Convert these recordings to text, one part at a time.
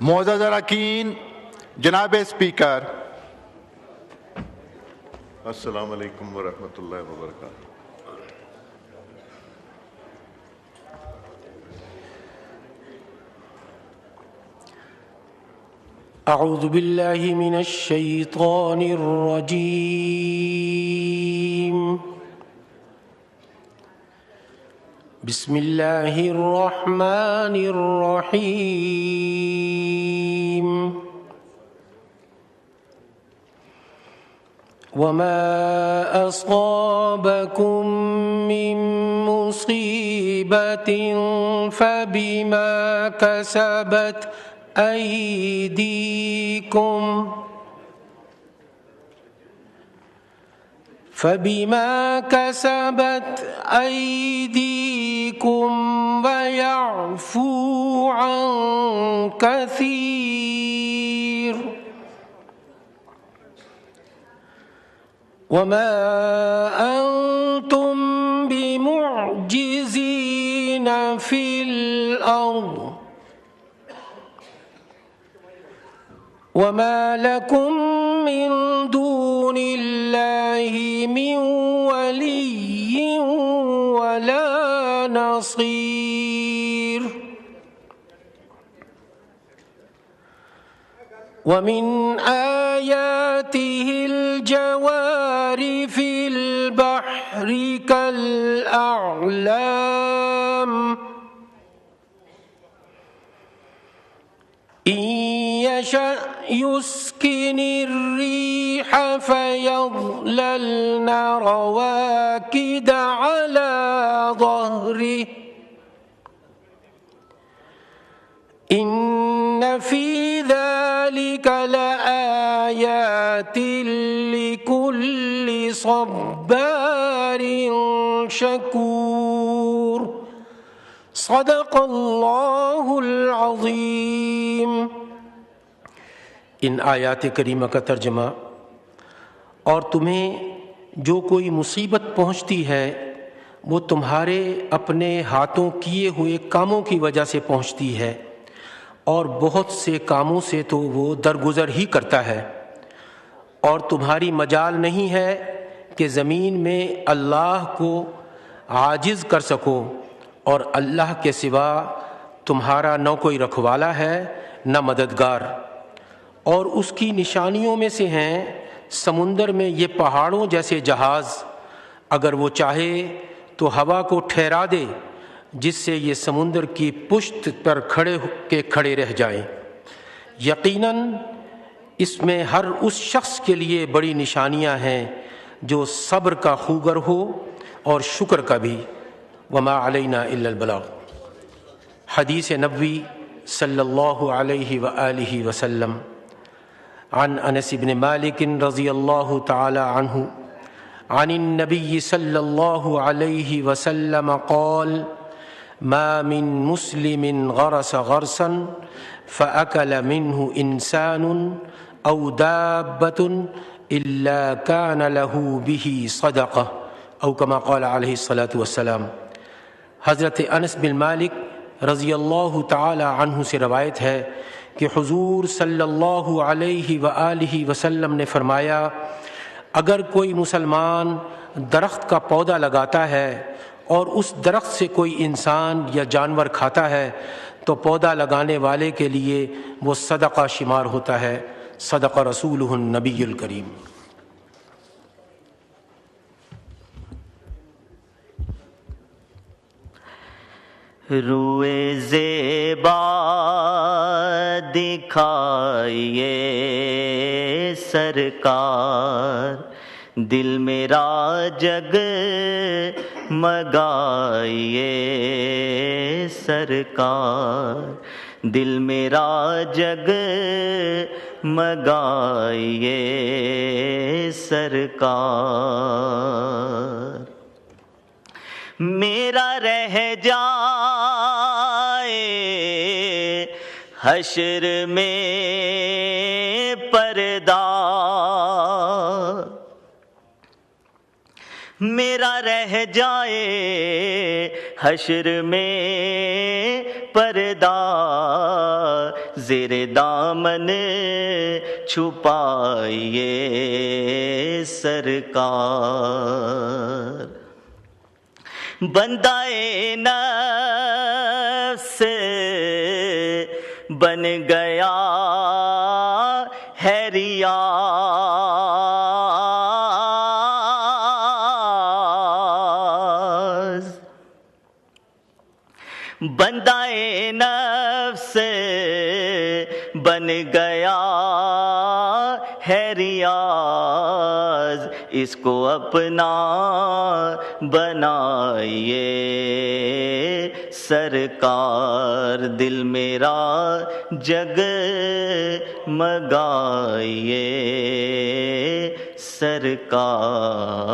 معزز اراکین، جناب اسپیکر، السلام علیکم ورحمۃ اللہ وبرکاتہ۔ اعوذ باللہ من الشیطان الرجیم، بسم اللہ الرحمن الرحیم۔ وما أصابكم من مصيبة فبما كسبت أيديكم ويعفو عن كثير، وما أنتم بمعجزين في الأرض، وما لكم من دون الله من ولي ولا نصير، ومن آياته الجوار في البحر كالأعلام، إن يشأ يسكن الريح فيظللن رواكد على ظهره، إن في ذلك لآيات لكل صبار شكور، صدق اللہ العظیم۔ ان آیات کریمہ کا ترجمہ: اور تمہیں جو کوئی مصیبت پہنچتی ہے وہ تمہارے اپنے ہاتھوں کیے ہوئے کاموں کی وجہ سے پہنچتی ہے، اور بہت سے کاموں سے تو وہ درگزر ہی کرتا ہے، اور تمہاری مجال نہیں ہے کہ زمین میں اللہ کو عاجز کر سکو، اور اللہ کے سوا تمہارا نہ کوئی رکھوالا ہے نہ مددگار۔ اور اس کی نشانیوں میں سے ہیں سمندر میں یہ پہاڑوں جیسے جہاز، اگر وہ چاہے تو ہوا کو ٹھہرا دے جس سے یہ سمندر کی پشت پر کھڑے رہ جائیں۔ یقیناً اس میں ہر اس شخص کے لیے بڑی نشانیاں ہیں جو صبر کا خوگر ہو اور شکر کا بھی۔ وما علینا الا البلاغ۔ حدیث نبوی صلی اللہ علیہ وآلہ وسلم۔ عن انس بن مالک رضی اللہ تعالی عنہ عن النبی صلی اللہ علیہ وسلم قال: ما من مسلم غرس غرسا فأكل منه إنسان أو دابة إلا كان له به صدقة، أو كما قال عليه الصلاة والسلام۔ حضرت انس بن مالک رضی اللہ تعالی عنہ سے روایت ہے کہ حضور صلی اللہ علیہ وآلہ وسلم نے فرمایا: اگر کوئی مسلمان درخت کا پودا لگاتا ہے اور اس درخت سے کوئی انسان یا جانور کھاتا ہے تو پودا لگانے والے کے لیے وہ صدقہ شمار ہوتا ہے۔ صدق رسولہ النبی الکریم۔ روئے زیبا دکھائیے سرکار، دل میرا جگ مگائیے سرکار، دل میرا جگ مگائیے سرکار، میرا رہ جائے حشر میں پردہ، میرا رہ جائے حشر میں پردہ، زیر دامن چھپائیے سرکار۔ بندہ نفس بن گیا ہے ریاض، بندہ نفس بن گیا ہے ریاض، اس کو اپنا بنائیے سرکار، دل میرا جگ مگائیے سرکار۔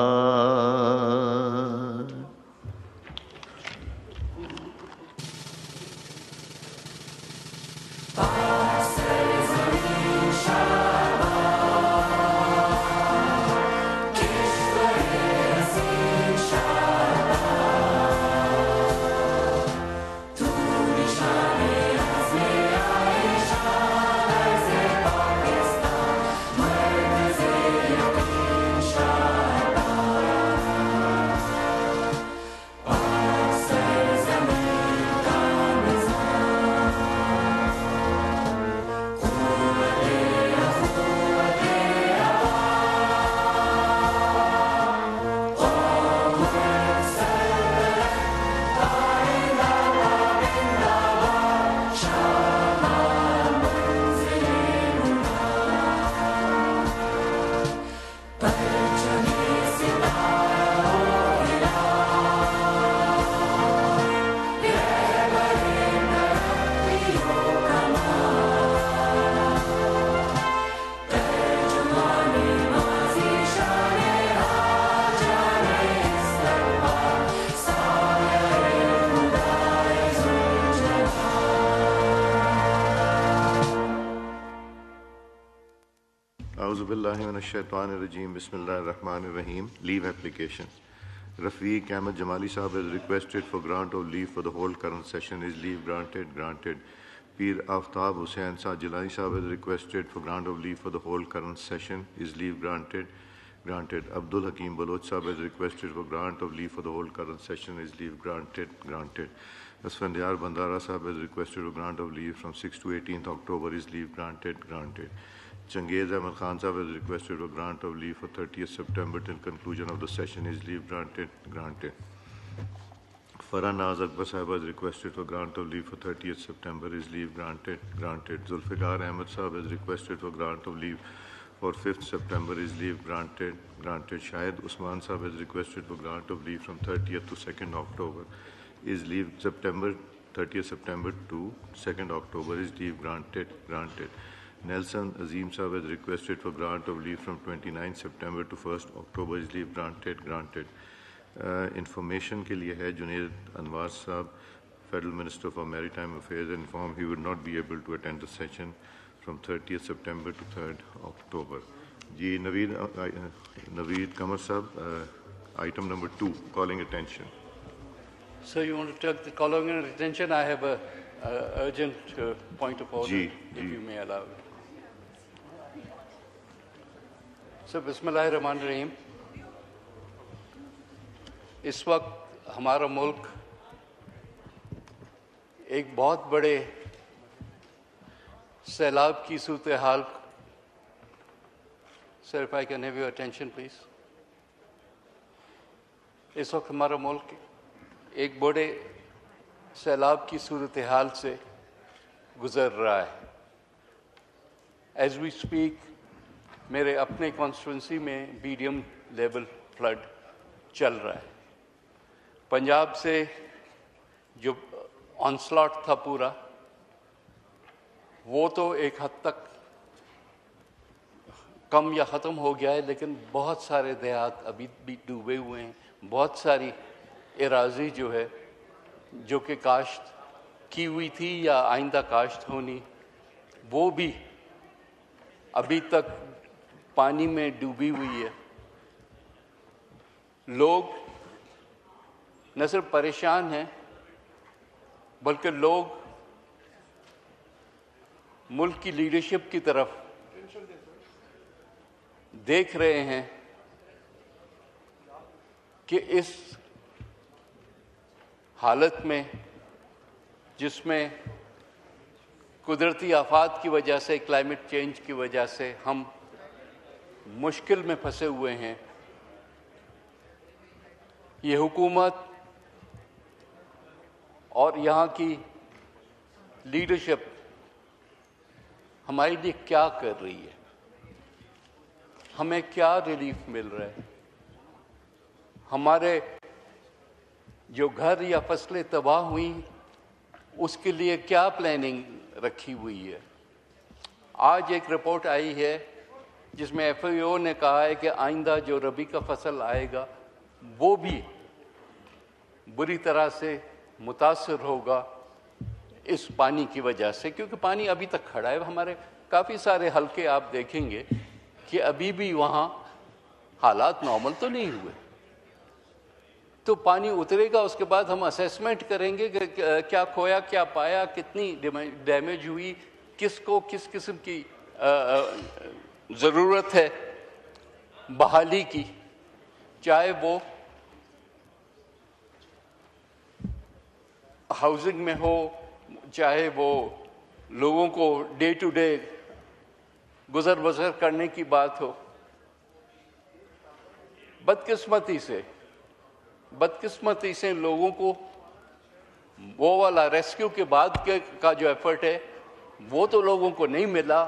اعوذ باللہ من الشیطان الرجیم، بسم اللہ الرحمن الرحیم۔ لیو application. Rafiq Ahmed Jamali Sahab has requested for grant of leave for the whole current session. Is leave granted? Granted. Peer Aftab Hussain Saad Jilani Sahab has requested for grant of leave for the whole current session. Is leave granted? Granted. Abdul Hakim Baloch Sahab has requested for grant of leave for the whole current session. Is leave granted? Granted. Asfandiar Bandara Sahab has requested for grant of leave from 6 to 18th October. Is leave granted? Granted. Changiz Ahmed Khan Sahab has requested a grant of leave for 30th September till conclusion of the session. Is leave granted? Granted. Farah Naz Akbar Sahab has requested for grant of leave for 30th September. Is leave granted? Granted. Zulfiqar Ahmed Sahab has requested for grant of leave for 5th September. Is leave granted? Granted. Shahid Usman Sahab has requested for grant of leave from 30th to 2nd October. Is leave September 30th September to 2nd October. Is leave granted? Granted. Nelson Azim Sahab has requested for grant of leave from 29 September to 1st October. Is leave granted? Granted. Information ke liye hai, Junaid Anwar Sahab, Federal Minister for Maritime Affairs, informed he would not be able to attend the session from 30th September to 3rd October. Ji Naveed Qamar Sahab, item number 2, calling attention. So you want to take the calling attention? I have a urgent point of order, if you may allow it. So Bismillahirrahmanirrahim. اس وقت ہمارا ملک ایک بہت بڑے سیلاب کی صورتحال. Sir, if I can have your attention, please. اس وقت ہمارا ملک ایک بڑے سیلاب کی صورتحال سے گزر رہا ہے. As we speak, میرے اپنے کانسٹیٹوئنسی میں میڈیم لیول فلڈ چل رہا ہے. پنجاب سے جو آنسلاٹ تھا پورا، وہ تو ایک حد تک کم یا ختم ہو گیا ہے، لیکن بہت سارے دیہات ابھی بھی ڈوبے ہوئے ہیں. بہت ساری اراضی جو ہے جو کہ کاشت کی ہوئی تھی یا آئندہ کاشت ہونی، وہ بھی ابھی تک پانی میں ڈوبی ہوئی ہے. لوگ نہ صرف پریشان ہیں بلکہ لوگ ملک کی لیڈرشپ کی طرف دیکھ رہے ہیں کہ اس حالت میں جس میں قدرتی آفات کی وجہ سے، کلائمیٹ چینج کی وجہ سے ہم مشکل میں پھنسے ہوئے ہیں، یہ حکومت اور یہاں کی لیڈرشپ ہمارے لیے کیا کر رہی ہے، ہمیں کیا ریلیف مل رہا ہے، ہمارے جو گھر یا فصلیں تباہ ہوئیں اس کے لیے کیا پلاننگ رکھی ہوئی ہے۔ آج ایک رپورٹ آئی ہے جس میں FAO نے کہا ہے کہ آئندہ جو ربی کا فصل آئے گا وہ بھی بری طرح سے متاثر ہوگا اس پانی کی وجہ سے، کیونکہ پانی ابھی تک کھڑا ہے۔ ہمارے کافی سارے حلقے آپ دیکھیں گے کہ ابھی بھی وہاں حالات نارمل تو نہیں ہوئے، تو پانی اترے گا، اس کے بعد ہم اسیسمنٹ کریں گے کہ کیا کھویا، کیا پایا، کتنی ڈیمیج ہوئی، کس کو کس قسم کی ضرورت ہے بحالی کی، چاہے وہ ہاؤسنگ میں ہو، چاہے وہ لوگوں کو ڈے ٹو ڈے گزر بسر کرنے کی بات ہو۔ بدقسمتی سے لوگوں کو وہ والا ریسکیو کے بعد کا جو ایفرٹ ہے وہ تو لوگوں کو نہیں ملا،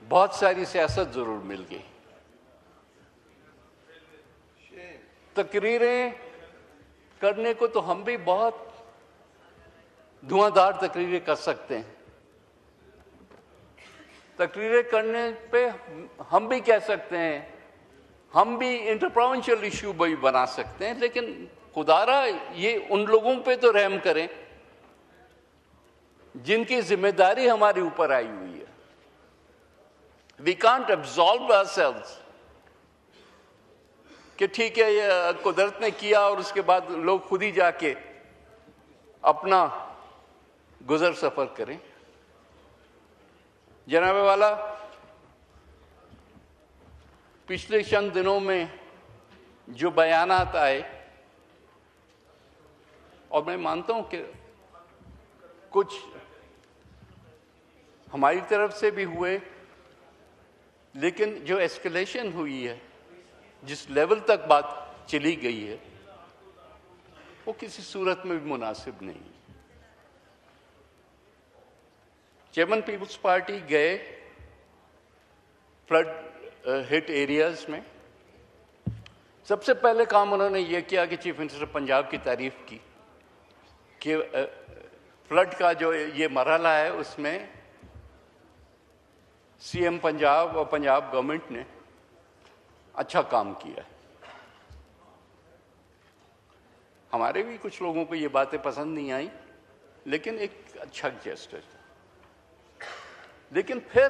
بہت ساری سیاست ضرور مل گئی۔ تقریریں کرنے کو تو ہم بھی بہت دھواں دار تقریریں کر سکتے ہیں، تقریریں کرنے پہ ہم بھی کہہ سکتے ہیں، ہم بھی انٹرپروونشل ایشو بھی بنا سکتے ہیں، لیکن خدارا یہ ان لوگوں پہ تو رحم کریں جن کی ذمہ داری ہمارے اوپر آئی ہوئی ہے۔ We can't absolve ourselves کہ ٹھیک ہے یہ قدرت نے کیا اور اس کے بعد لوگ خود ہی جا کے اپنا گزر سفر کریں۔ جناب والا، پچھلے چند دنوں میں جو بیانات آئے، اور میں مانتا ہوں کہ کچھ ہماری طرف سے بھی ہوئے، لیکن جو ایسکیلیشن ہوئی ہے، جس لیول تک بات چلی گئی ہے، وہ کسی صورت میں بھی مناسب نہیں۔ چیئرمین پیپلز پارٹی گئے فلڈ ہٹ ایریاز میں، سب سے پہلے کام انہوں نے یہ کیا کہ چیف منسٹر پنجاب کی تعریف کی کہ فلڈ کا جو یہ مرحلہ ہے اس میں CM پنجاب اور پنجاب گورنمنٹ نے اچھا کام کیا ہے۔ ہمارے بھی کچھ لوگوں کو یہ باتیں پسند نہیں آئیں، لیکن ایک اچھا جیسٹر تھا۔ لیکن پھر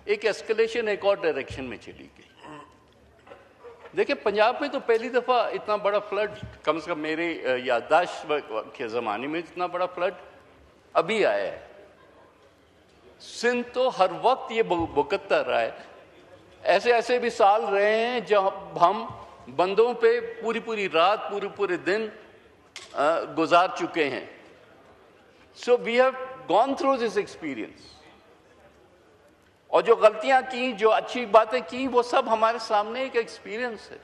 ایک ایسکیلیشن ایک اور ڈائریکشن میں چلی گئی۔ دیکھیں پنجاب میں تو پہلی دفعہ اتنا بڑا فلڈ، کم سے کم میرے یادداشت کے زمانے میں اتنا بڑا فلڈ ابھی آیا ہے۔ سندھ تو ہر وقت یہ بھگتتا رہا ہے، ایسے بھی سال رہے ہیں جب ہم بندوں پہ پوری رات پورے دن گزار چکے ہیں۔ So we have gone through this experience، اور جو غلطیاں کی، جو اچھی باتیں کی، وہ سب ہمارے سامنے ایک ایکسپیرینس ہے۔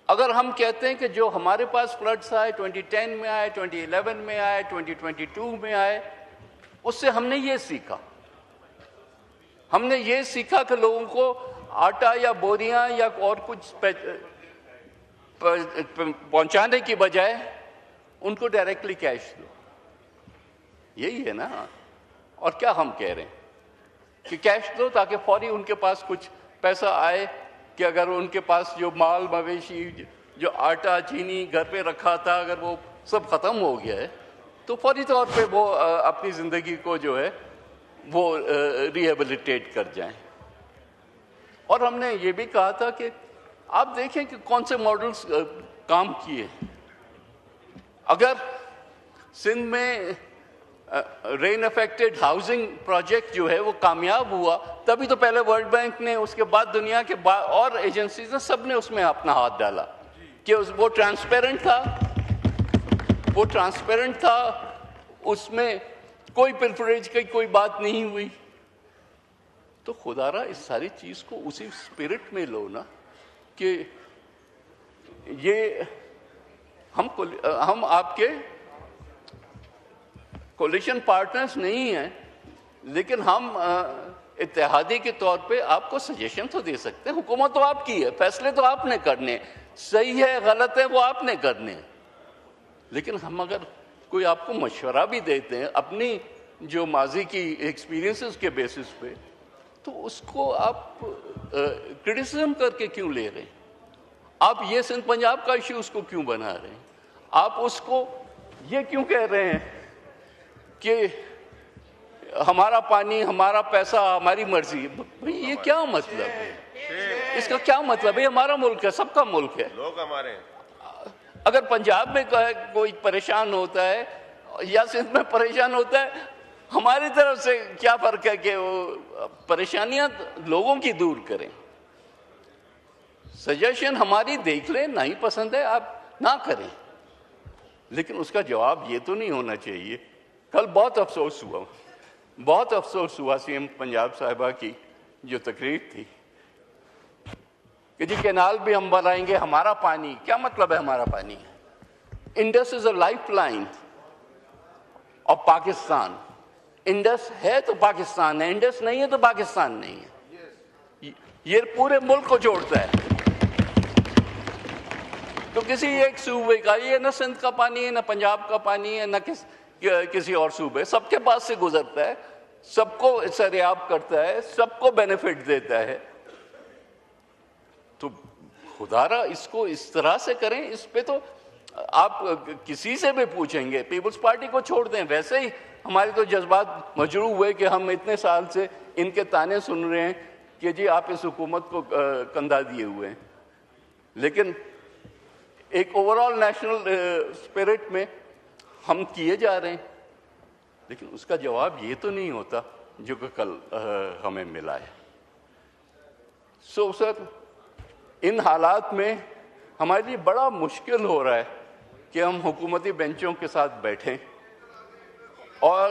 اگر ہم کہتے ہیں کہ جو ہمارے پاس فلڈز آئے 2010 میں آئے، 2011 میں آئے، 2022 میں آئے، اس سے ہم نے یہ سیکھا، ہم نے یہ سیکھا کہ لوگوں کو آٹا یا بوریاں یا اور کچھ پہنچانے کی بجائے ان کو ڈائریکٹلی کیش دو۔ یہی ہے نا، اور کیا ہم کہہ رہے ہیں کہ کیش دو تاکہ فوری ان کے پاس کچھ پیسہ آئے، کہ اگر ان کے پاس جو مال مویشی، جو آٹا چینی گھر پہ رکھا تھا، اگر وہ سب ختم ہو گیا ہے تو فوری طور پہ وہ اپنی زندگی کو جو ہے وہ ریہیبلیٹیٹ کر جائیں۔ اور ہم نے یہ بھی کہا تھا کہ آپ دیکھیں کہ کون سے ماڈلز کام کیے. اگر سندھ میں رین افیکٹڈ ہاؤسنگ پروجیکٹ جو ہے وہ کامیاب ہوا, تبھی تو پہلے ورلڈ بینک نے, اس کے بعد دنیا کے اور ایجنسیز نے, سب نے اس میں اپنا ہاتھ ڈالا کہ وہ ٹرانسپیرنٹ تھا, اس میں کوئی پلفریج کی کوئی بات نہیں ہوئی. تو خدا را اس ساری چیز کو اسی اسپرٹ میں لو نا کہ یہ ہم آپ کے کولیشن پارٹنرز نہیں ہیں, لیکن ہم اتحادی کے طور پہ آپ کو سجیشن تو دے سکتے ہیں. حکومت تو آپ کی ہے, فیصلے تو آپ نے کرنے, صحیح ہے غلط ہے وہ آپ نے کرنے, لیکن ہم اگر کوئی آپ کو مشورہ بھی دیتے ہیں اپنی جو ماضی کی ایکسپیرینسز کے بیسس پہ, تو اس کو آپ کرٹیسزم کر کے کیوں لے رہے ہیں؟ آپ یہ سندھ پنجاب کا ایشو اس کو کیوں بنا رہے ہیں؟ آپ اس کو یہ کیوں کہہ رہے ہیں کہ ہمارا پانی, ہمارا پیسہ, ہماری مرضی؟ بھئی یہ کیا مطلب ہے؟ اس کا کیا مطلب ہے؟ ہمارا ملک ہے, سب کا ملک ہے. لوگ ہمارے اگر پنجاب میں کوئی پریشان ہوتا ہے یا سندھ میں پریشان ہوتا ہے, ہماری طرف سے کیا فرق ہے کہ وہ پریشانیاں لوگوں کی دور کریں؟ سجیشن ہماری دیکھ لیں, نہیں پسند ہے آپ نہ کریں, لیکن اس کا جواب یہ تو نہیں ہونا چاہیے. کل بہت افسوس ہوا سی ایم پنجاب صاحبہ کی جو تقریر تھی کہ جی کینال بھی ہم بنائیں گے, ہمارا پانی. کیا مطلب ہے ہمارا پانی؟ Indus is a life line of Pakistan. Indus ہے تو پاکستان ہے, انڈس نہیں ہے تو پاکستان نہیں ہے. یہ پورے ملک کو جوڑتا ہے. تو کسی ایک صوبے کا, یہ نہ سندھ کا پانی ہے, نہ پنجاب کا پانی ہے, نہ کسی اور صوبے, سب کے پاس سے گزرتا ہے, سب کو سریاب کرتا ہے, سب کو بینیفٹ دیتا ہے. تو خدا را اس کو اس طرح سے کریں. اس پہ تو آپ کسی سے بھی پوچھیں گے, پیپلز پارٹی کو چھوڑ دیں, ویسے ہی ہمارے تو جذبات مجروح ہوئے کہ ہم اتنے سال سے ان کے تانے سن رہے ہیں کہ جی آپ اس حکومت کو کندھا دیے ہوئے ہیں. لیکن ایک اوورال نیشنل اسپرٹ میں ہم کیے جا رہے ہیں, لیکن اس کا جواب یہ تو نہیں ہوتا جو کہ کل ہمیں ملا ہے. سو سر, ان حالات میں ہمارے لیے بڑا مشکل ہو رہا ہے کہ ہم حکومتی بینچوں کے ساتھ بیٹھیں اور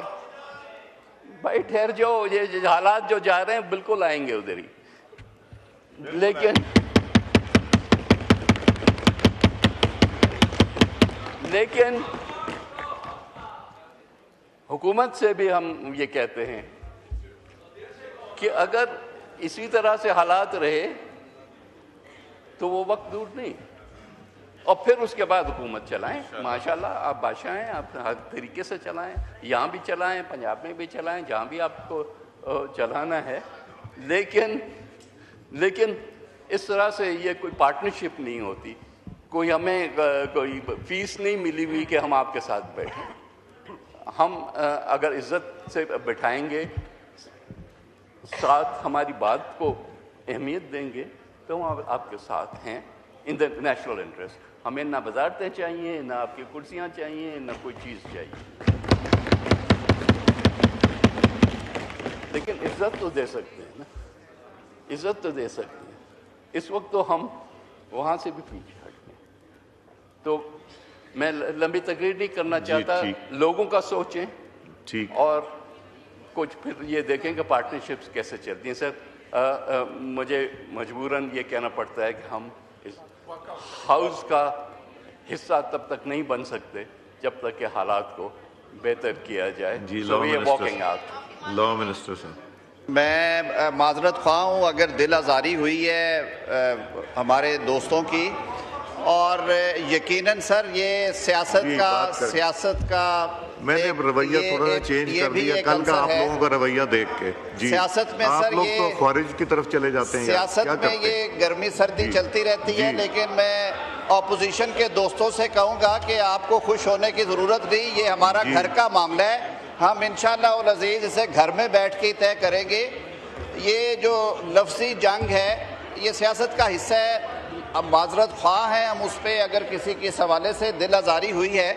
بھائی ٹھہر جاؤ, یہ حالات جو جا رہے ہیں بالکل آئیں گے ادھر ہی. لیکن حکومت سے بھی ہم یہ کہتے ہیں کہ اگر اسی طرح سے حالات رہے تو وہ وقت دور نہیں, اور پھر اس کے بعد حکومت چلائیں. ماشاءاللہ آپ بادشاہ ہیں, آپ ہر طریقے سے چلائیں, یہاں بھی چلائیں, پنجاب میں بھی چلائیں, جہاں بھی آپ کو چلانا ہے. لیکن اس طرح سے یہ کوئی پارٹنرشپ نہیں ہوتی. کوئی ہمیں کوئی فیس نہیں ملی ہوئی کہ ہم آپ کے ساتھ بیٹھیں. ہم اگر عزت سے بٹھائیں گے, ساتھ ہماری بات کو اہمیت دیں گے, تو ہم آپ کے ساتھ ہیں ان دا نیشنل انٹرسٹ. ہمیں نہ وزارتیں چاہیے, نہ آپ کی کرسیاں چاہیے, نہ کوئی چیز چاہیے, لیکن عزت تو دے سکتے ہیں نا, عزت تو دے سکتے ہیں. اس وقت تو ہم وہاں سے بھی پیچھے ہٹ گئے. تو میں لمبی تقریر نہیں کرنا چاہتا, لوگوں کا سوچیں اور کچھ پھر یہ دیکھیں کہ پارٹنرشپس کیسے چلتی ہیں. سر مجھے مجبوراً یہ کہنا پڑتا ہے کہ ہم اس ہاؤس کا حصہ تب تک نہیں بن سکتے جب تک کہ حالات کو بہتر کیا جائے. لا منسٹر صاحب, میں معذرت خواہ ہوں اگر دل آزاری ہوئی ہے ہمارے دوستوں کی, اور یقیناً سر یہ سیاست کا میں نے رویہ تھوڑا چینج کر دیا کل کا آپ لوگوں کا رویہ دیکھ کے. سیاست میں آپ سر لوگ یہ تو خارج کی طرف چلے جاتے ہیں, سیاست میں یہ گرمی سردی چلتی رہتی ہے, لیکن میں اپوزیشن کے دوستوں سے کہوں گا کہ آپ کو خوش ہونے کی ضرورت نہیں. یہ ہمارا گھر کا معاملہ ہے, ہم انشاءاللہ العزیز اسے گھر میں بیٹھ کے طے کریں گے. یہ جو لفظی جنگ ہے یہ سیاست کا حصہ ہے. اب معذرت خواہ ہیں ہم اس پہ اگر کسی کے حوالے سے دل آزاری ہوئی ہے,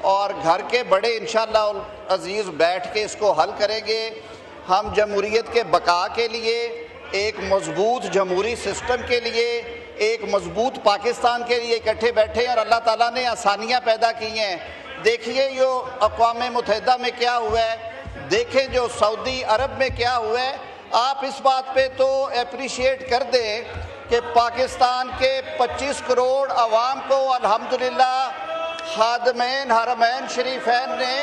اور گھر کے بڑے انشاءاللہ عزیز بیٹھ کے اس کو حل کریں گے. ہم جمہوریت کے بقا کے لیے, ایک مضبوط جمہوری سسٹم کے لیے, ایک مضبوط پاکستان کے لیے اکٹھے بیٹھے ہیں, اور اللہ تعالیٰ نے آسانیاں پیدا کی ہیں. دیکھیے جو اقوام متحدہ میں کیا ہوا ہے, دیکھیں جو سعودی عرب میں کیا ہوا ہے. آپ اس بات پہ تو اپریشیٹ کر دیں کہ پاکستان کے 25 کروڑ عوام کو الحمدللہ خادمین حرمین شریفین نے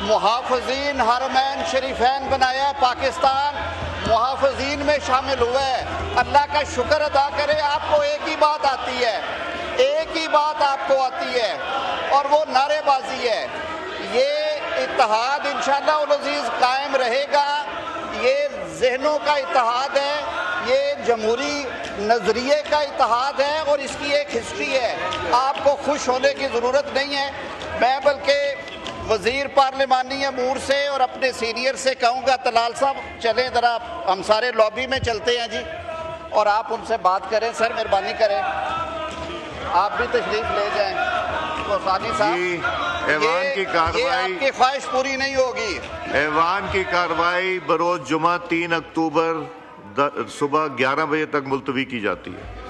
محافظین حرمین شریفین بنایا. پاکستان محافظین میں شامل ہوا ہے. اللہ کا شکر ادا کرے. آپ کو ایک ہی بات آتی ہے, ایک ہی بات آپ کو آتی ہے, اور وہ نعرے بازی ہے. یہ اتحاد انشاءاللہ العزیز قائم رہے گا. یہ ذہنوں کا اتحاد ہے, یہ جمہوری نظریے کا اتحاد ہے, اور اس کی ایک ہسٹری ہے. آپ کو خوش ہونے کی ضرورت نہیں ہے. میں بلکہ وزیر پارلیمانی امور سے اور اپنے سینئر سے کہوں گا, طلال صاحب چلیں ذرا, ہم سارے لابی میں چلتے ہیں جی, اور آپ ان سے بات کریں. سر مہربانی کریں, آپ بھی تشریف لے جائیں. تو ثانی صاحب, ایوان کی یہ کارروائی, آپ کی خواہش پوری نہیں ہوگی. ایوان کی کارروائی بروز جمعہ 3 اکتوبر صبح 11 بجے تک ملتوی کی جاتی ہے.